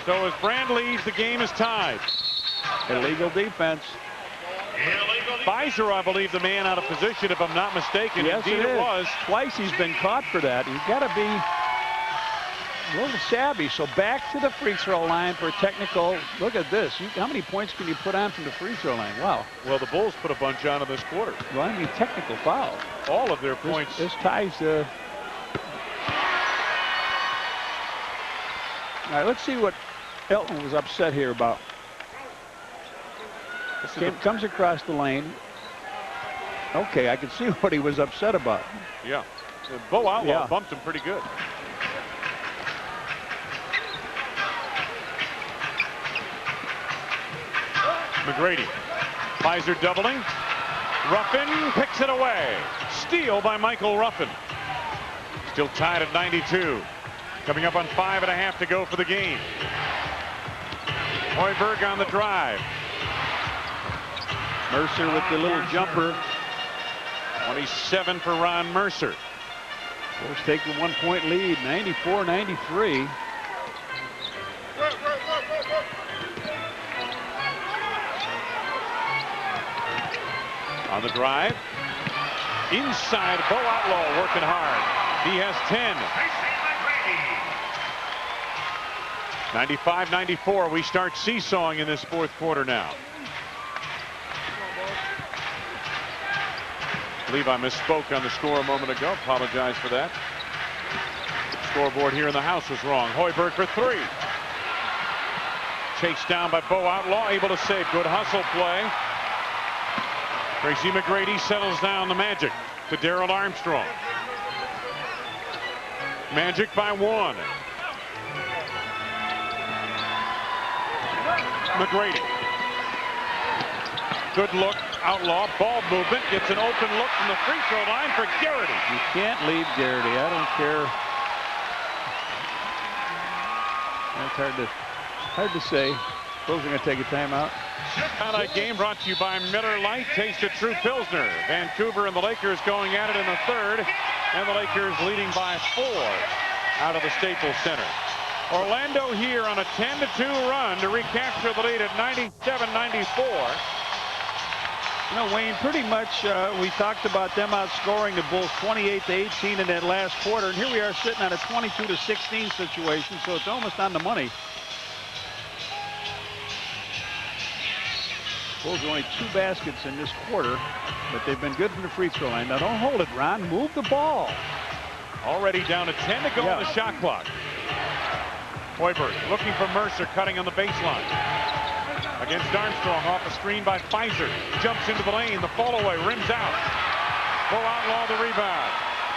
So as Brand leads, the game is tied. Illegal defense. Pfizer, I believe, the man out of position, if I'm not mistaken. Yes, Indeed, it was. Twice he's been caught for that. He's got to be a little savvy. So back to the free throw line for a technical. Look at this. How many points can you put on from the free throw line? Wow. Well, the Bulls put a bunch on in this quarter. Well, I mean, technical foul. All of their points. This ties the. All right, let's see what Elton was upset here about. Comes across the lane. Okay, I can see what he was upset about. Yeah. Bo Outlaw bumped him pretty good. McGrady. Pfizer doubling. Ruffin picks it away. Steal by Michael Ruffin. Still tied at 92. Coming up on 5.5 to go for the game. Hoiberg on the drive. Mercer with the little jumper. 27 for Ron Mercer. Bulls take the 1-point lead, 94-93. On the drive. Inside, Bo Outlaw working hard. He has 10. 95-94. We start seesawing in this fourth quarter now. I believe I misspoke on the score a moment ago. Apologize for that. Scoreboard here in the house was wrong. Hoiberg for three. Chased down by Bo Outlaw. Able to save. Good hustle play. Tracy McGrady settles down the Magic to Darrell Armstrong. Magic by one. McGrady. Good look. Outlaw. Ball movement. Gets an open look from the free throw line for Garrity. You can't leave Garrity. I don't care. That's hard to say. Suppose we're going to take a timeout. Highlight game brought to you by Miller Lite. Taste a true Pilsner. Vancouver and the Lakers going at it in the third. And the Lakers leading by 4 out of the Staples Center. Orlando here on a 10-2 run to recapture the lead at 97-94. You know, Wayne, pretty much we talked about them outscoring the Bulls 28-18 in that last quarter. And here we are sitting on a 22-16 situation, so it's almost on the money. Bulls only 2 baskets in this quarter, but they've been good from the free throw line. Now don't hold it, Ron. Move the ball. Already down to 10 to go on the shot clock. Hoiberg looking for Mercer, cutting on the baseline. Against Armstrong, off a screen by Pfizer. Jumps into the lane, the fall away, rims out. Bo Outlaw the rebound.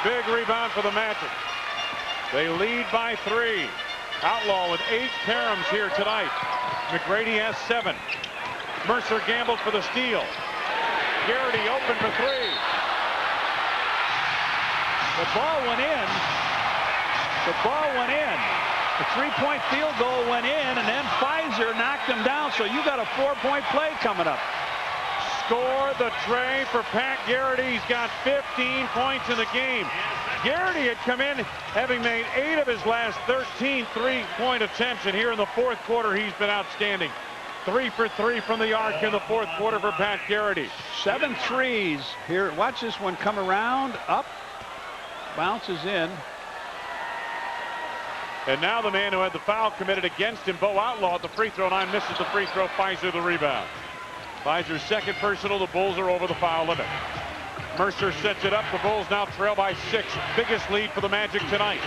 Big rebound for the Magic. They lead by 3. Outlaw with 8 caroms here tonight. McGrady has 7. Mercer gambled for the steal. Garrity open for 3. The ball went in. The ball went in. The 3-point field goal went in, and then Pfizer knocked him down. So you got a 4-point play coming up. Score the tray for Pat Garrity. He's got 15 points in the game. Garrity had come in having made 8 of his last 13 3-point attempts, and here in the fourth quarter he's been outstanding. 3 for 3 from the arc in the fourth quarter for Pat Garrity. 7 threes here. Watch this one come around, up, bounces in. And now the man who had the foul committed against him, Bo Outlaw, at the free throw line, misses the free throw. Pfizer the rebound. Pfizer's second personal. The Bulls are over the foul limit. Mercer sets it up. The Bulls now trail by 6. Biggest lead for the Magic tonight.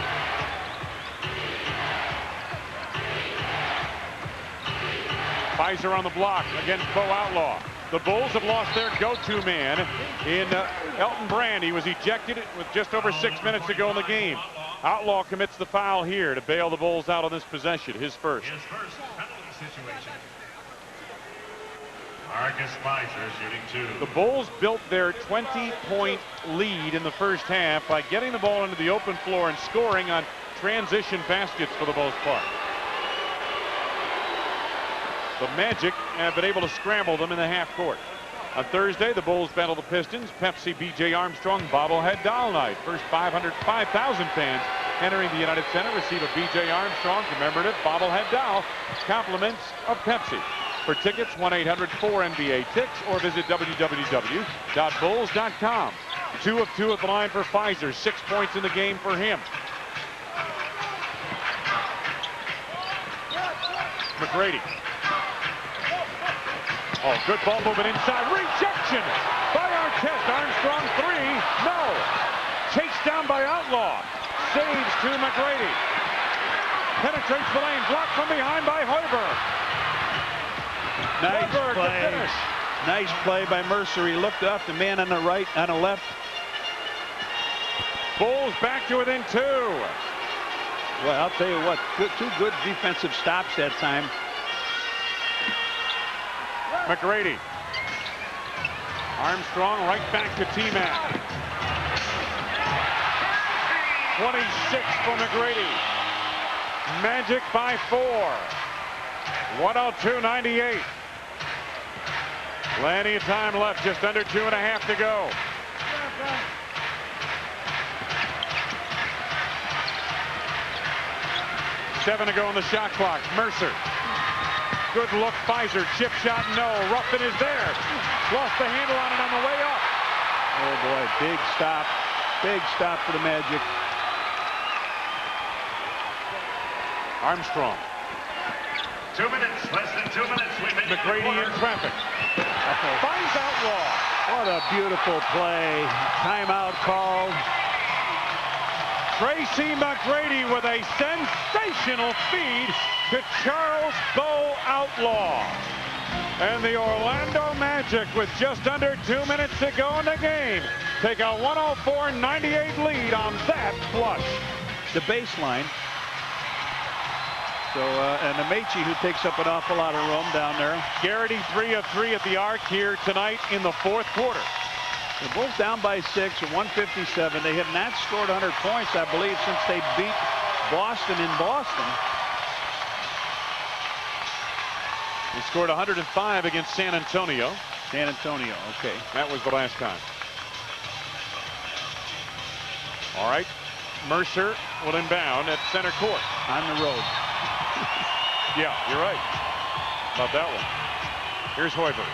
Pfizer on the block against Bo Outlaw. The Bulls have lost their go-to man in Elton Brand. He was ejected with just over 6 minutes to go in the game. Outlaw commits the foul here to bail the Bulls out on this possession, his first. His first penalty situation. Marcus Pfizer shooting 2. The Bulls built their 20-point lead in the first half by getting the ball into the open floor and scoring on transition baskets for the most part. The Magic have been able to scramble them in the half court. On Thursday, the Bulls battle the Pistons. Pepsi B.J. Armstrong bobblehead doll night. First 5,000 fans Entering the United Center, receive a B.J. Armstrong commemorative bobblehead doll. Compliments of Pepsi. For tickets, 1-800-4NBA-TICKS or visit www.bulls.com. 2 of 2 at the line for Pfizer. 6 points in the game for him. McGrady. Oh, good ball movement inside. Rejection by Artest. Armstrong 3. No. Chased down by Outlaw. Saves to McGrady. Penetrates the lane. Blocked from behind by Hoiberg. Nice Hoiberg to play. finish. Nice play by Mercer. He looked up, the man on the right, on the left. Bulls back to within 2. Well, I'll tell you what, two good defensive stops that time. McGrady. Armstrong right back to T-Mac. 26 for McGrady. Magic by 4. 102-98. Plenty of time left, just under 2.5 to go. Seven to go on the shot clock. Mercer. Good look. Pfizer. Chip shot. No. Ruffin is there. Lost the handle on it on the way up. Oh boy, big stop. Big stop for the Magic. Armstrong. 2 minutes, less than 2 minutes. McGrady in traffic. Finds Outlaw. What a beautiful play. Timeout called. Tracy McGrady with a sensational feed to Charles Bo Outlaw. And the Orlando Magic, with just under 2 minutes to go in the game, take a 104-98 lead on that flush. The baseline. So, and Ameche, who takes up an awful lot of room down there. Garrity 3 of 3 at the arc here tonight in the 4th quarter. The Bulls down by 6 at 157. They have not scored 100 points, I believe, since they beat Boston in Boston. They scored 105 against San Antonio. San Antonio, okay. That was the last time. All right. Mercer will inbound at center court. On the road. Yeah, you're right about that one. Here's Hoiberg.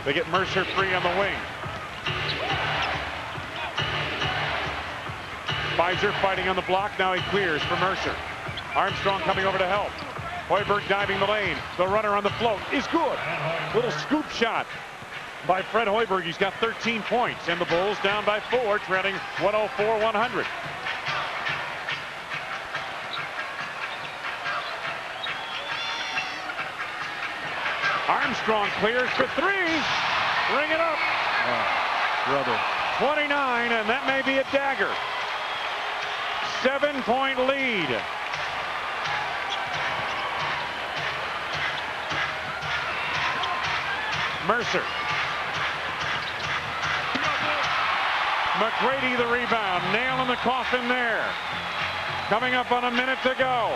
They get Mercer free on the wing. Pfizer fighting on the block. Now he clears for Mercer. Armstrong coming over to help. Hoiberg diving the lane. The runner on the float is good. Little scoop shot by Fred Hoiberg. He's got 13 points. And the Bulls down by 4, trailing 104-100. Armstrong clears for 3. Bring it up. Oh, brother. 29, and that may be a dagger. 7-point lead. Mercer. McGrady the rebound. Nail in the coffin there. Coming up on a minute to go.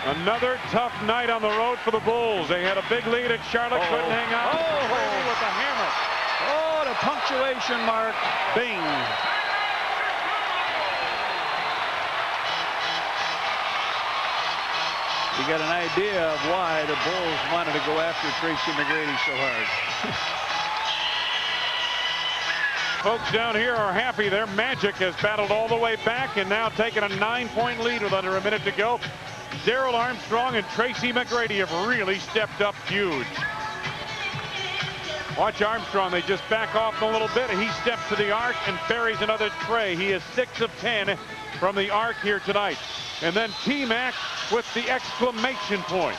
Another tough night on the road for the Bulls. They had a big lead at Charlotte, couldn't hang on. McGrady with the hammer. Oh, the punctuation mark. Bing. You got an idea of why the Bulls wanted to go after Tracy McGrady so hard. Folks down here are happy. Their Magic has battled all the way back and now taken a 9-point lead with under a minute to go. Darrell Armstrong and Tracy McGrady have really stepped up huge. Watch Armstrong. They just back off a little bit. He steps to the arc and buries another tray. He is 6 of 10 from the arc here tonight. And then T-Mac with the exclamation point.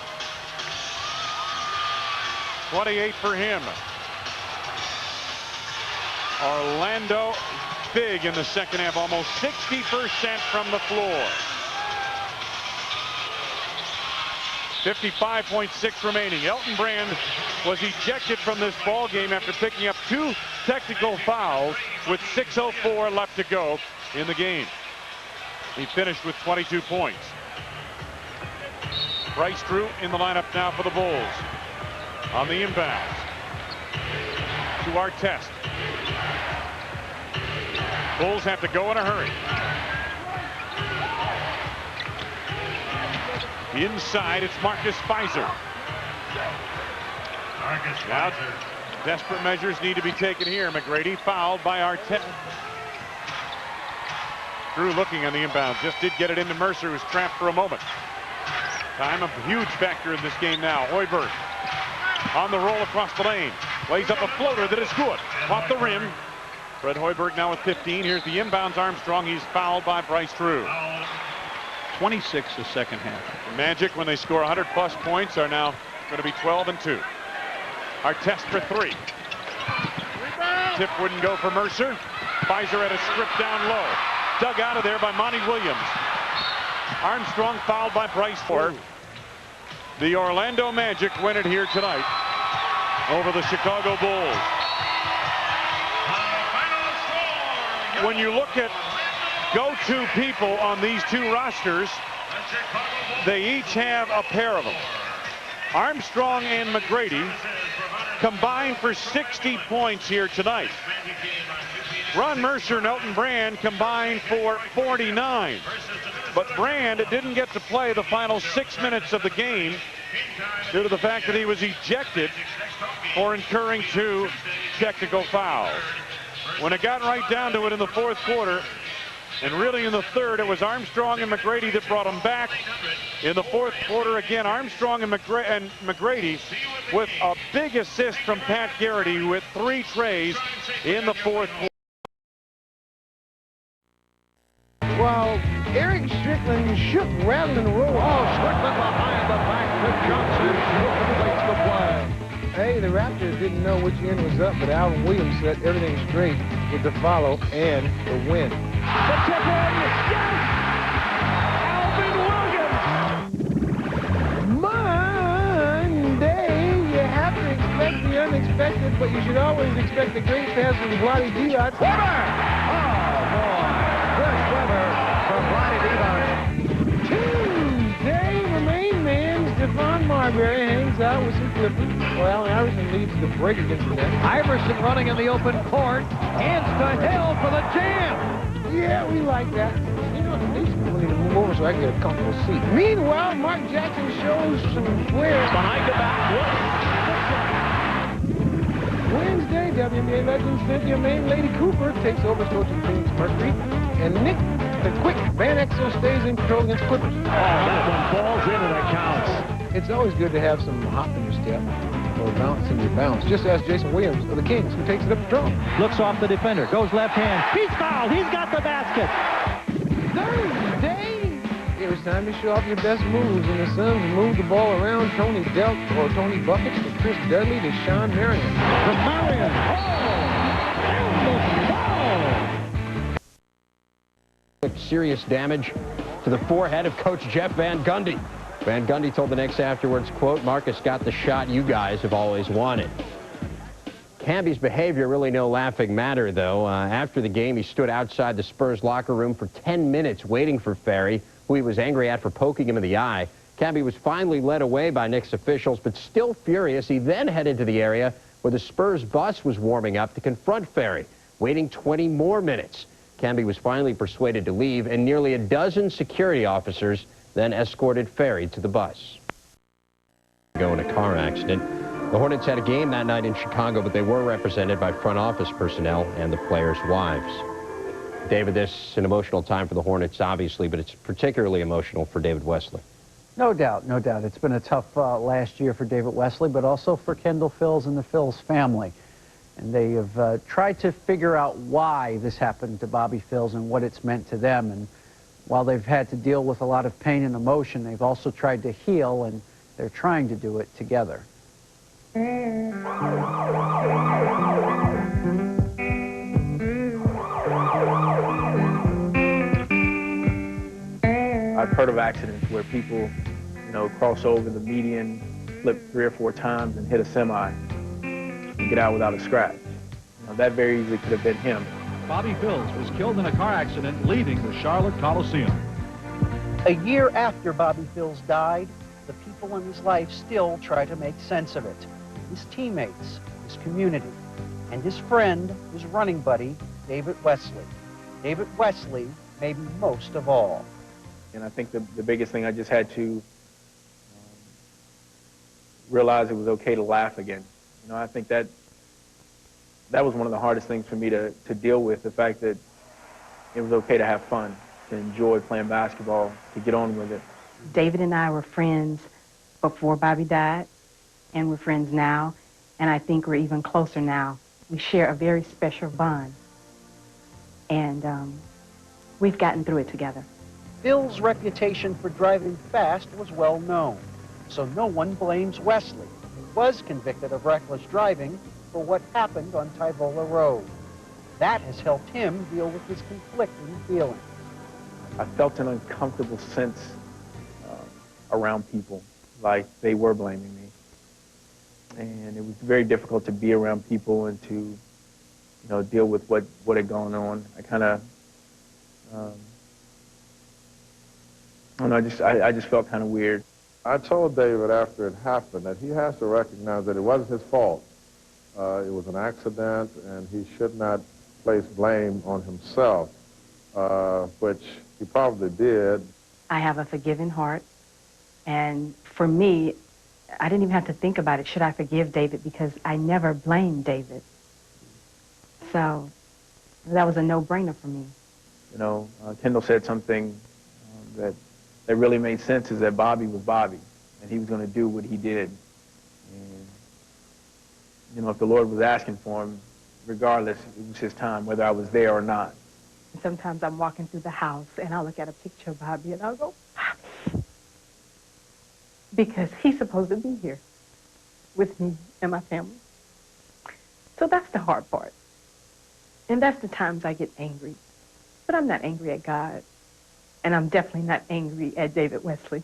28 for him. Orlando big in the second half, almost 60% from the floor. 55.6 remaining. Elton Brand was ejected from this ball game after picking up 2 technical fouls with 6:04 left to go in the game. He finished with 22 points. Bryce Drew in the lineup now for the Bulls. On the inbounds. to Artest. Bulls have to go in a hurry. Inside, it's Marcus Pfizer. Now, desperate measures need to be taken here. McGrady fouled by Artest. Drew looking on the inbound. Just did get it into Mercer, who's trapped for a moment. Time a huge factor in this game now. Hoiberg on the roll across the lane. Lays up a floater that is good. Off the rim. Fred Hoiberg now with 15. Here's the inbounds Armstrong. He's fouled by Bryce Drew. 26 the second half. The Magic, when they score 100+ points, are now going to be 12-2. Artest for 3. Tip wouldn't go for Mercer. Pfizer had a strip down low. Dug out of there by Monty Williams. Armstrong fouled by Bryce Ford. The Orlando Magic win it here tonight over the Chicago Bulls. When you look at go-to people on these two rosters, they each have a pair of them. Armstrong and McGrady combined for 60 points here tonight. Ron Mercer and Elton Brand combined for 49. But Brand didn't get to play the final 6 minutes of the game due to the fact that he was ejected for incurring 2 technical fouls. When it got right down to it in the fourth quarter, and really in the third, it was Armstrong and McGrady that brought him back. In the fourth quarter, again, Armstrong and McGrady with a big assist from Pat Garrity with 3 trays in the fourth quarter. While Eric Strickland shook, rattled, and rolled. Oh, Strickland behind the back to Johnson. Completes the play. Hey, the Raptors didn't know which end was up, but Alvin Williams set everything straight with the follow and the win. The tip in, yes! Alvin Williams! Monday, you have to expect the unexpected, but you should always expect a great pass from Vlade Divac. Weber! Oh, boy. Chris Weber from Vlade Divac. Tuesday, the main man, Stephon Marbury, hangs out with some Clippers. Well, Allen Iverson leads the break against the net. Iverson running in the open court. Hands to Hill for the jam. Yeah, we like that. You know, these people need to move over so I can get a comfortable seat. Meanwhile, Mark Jackson shows some flair. Behind the back. Wednesday, WNBA legend Cynthia Main Lady Cooper takes over as coach of Phoenix Mercury. And Nick, the quick Van Exel stays in control against Clippers. Oh, that one falls in and that counts. It's always good to have some hop in your step or bounce in your bounce. Just ask Jason Williams of the Kings, who takes it up the drum. Looks off the defender, goes left hand. He's fouled. He's got the basket. Thursday, it was time to show off your best moves, and the Suns moved the ball around. Tony Delk or Tony Buckets to Chris Dudley to Sean Marion. To Marion. Serious damage to the forehead of Coach Jeff Van Gundy. Van Gundy told the Knicks afterwards, quote, "Marcus got the shot you guys have always wanted." Camby's behavior really no laughing matter, though. After the game, he stood outside the Spurs locker room for 10 minutes waiting for Ferry, who he was angry at for poking him in the eye. Camby was finally led away by Knicks officials, but still furious. He then headed to the area where the Spurs bus was warming up to confront Ferry, waiting 20 more minutes. Camby was finally persuaded to leave, and nearly a dozen security officers then escorted Ferry to the bus. In a car accident. The Hornets had a game that night in Chicago, but they were represented by front office personnel and the players' wives. David, this is an emotional time for the Hornets, obviously, but it's particularly emotional for David Wesley. No doubt, no doubt. It's been a tough last year for David Wesley, but also for Kendall Phils and the Phils family. And they have tried to figure out why this happened to Bobby Phils and what it's meant to them. And while they've had to deal with a lot of pain and emotion, they've also tried to heal, and they're trying to do it together. I've heard of accidents where people, cross over the median, flip 3 or 4 times and hit a semi and get out without a scratch. That very easily could have been him. Bobby Phils was killed in a car accident leaving the Charlotte Coliseum. A year after Bobby Phils died, the people in his life still try to make sense of it. His teammates, his community. and his friend, his running buddy, David Wesley. David Wesley, maybe most of all. And I think the biggest thing, I just had to realize it was okay to laugh again. You know, I think that was one of the hardest things for me to deal with, the fact that it was okay to have fun, to enjoy playing basketball, to get on with it. David and I were friends before Bobby died, and we're friends now, and I think we're even closer now. We share a very special bond, and we've gotten through it together. Phil's reputation for driving fast was well known, so no one blames Wesley, who was convicted of reckless driving, for what happened on Tyvola Road. That has helped him deal with his conflicting feelings. I felt an uncomfortable sense around people, like they were blaming me. And it was very difficult to be around people and to, you know, deal with what had gone on. I kind of, I just felt kind of weird. I told David after it happened that he has to recognize that it wasn't his fault. It was an accident, and he should not place blame on himself, which he probably did. I have a forgiving heart, and for me, I didn't even have to think about it. Should I forgive David? Because I never blamed David. So that was a no-brainer for me. You know, Kendall said something that really made sense, is that Bobby was Bobby, and he was going to do what he did. And, you know, if the Lord was asking for him, regardless, it was his time, whether I was there or not. Sometimes I'm walking through the house, and I'll look at a picture of Bobby, and I'll go, Bobby. Because he's supposed to be here with me and my family. So that's the hard part. And that's the times I get angry. But I'm not angry at God. And I'm definitely not angry at David Wesley.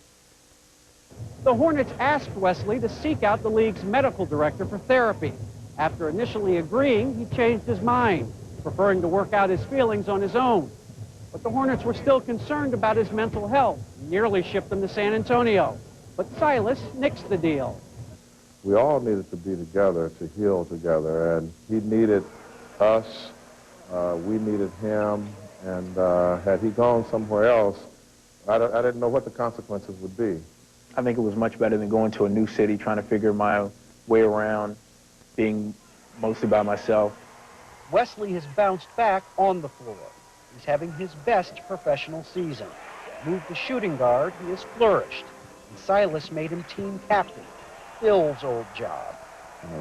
The Hornets asked Wesley to seek out the league's medical director for therapy. After initially agreeing, he changed his mind, preferring to work out his feelings on his own. But the Hornets were still concerned about his mental health, and nearly shipped him to San Antonio. But Silas nixed the deal. We all needed to be together, to heal together, and he needed us, we needed him, and had he gone somewhere else, I didn't know what the consequences would be. I think it was much better than going to a new city, trying to figure my way around, being mostly by myself. Wesley has bounced back on the floor. He's having his best professional season. Moved to shooting guard, he has flourished. And Silas made him team captain, Phil's old job.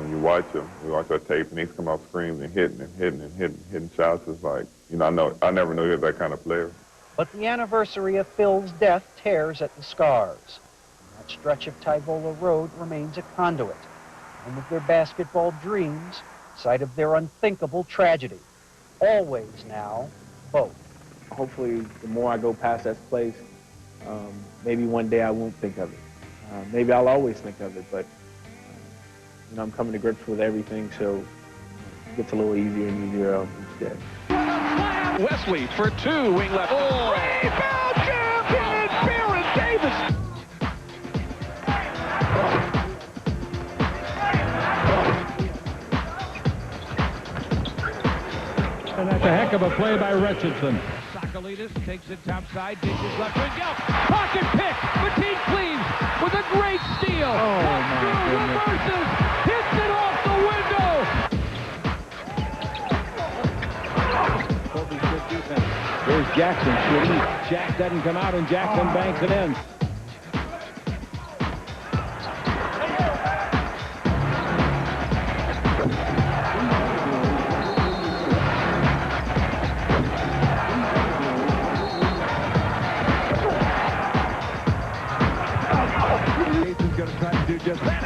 You watch him, we watch that tape, and he's come off screens and hitting shots. It's like, you know, I never knew he was that kind of player. But the anniversary of Phil's death tears at the scars. That stretch of Tyvola Road remains a conduit, and with their basketball dreams, site of their unthinkable tragedy. Always now, both. Hopefully, the more I go past that place, maybe one day I won't think of it. Maybe I'll always think of it, but you know, I'm coming to grips with everything, so it gets a little easier and easier each day. Wesley for two, wing left. Oh. Rebound champion, Baron Davis. And that's a heck of a play by Richardson. Sakalidis takes it topside, dishes left wing out. Pocket pick, Petit Cleaves with a great steal. Oh, my goodness. Reverses, hits it off the window. Here's Jackson shooting. Jack doesn't come out, and Jackson banks it in. Jason's going to try to do just that.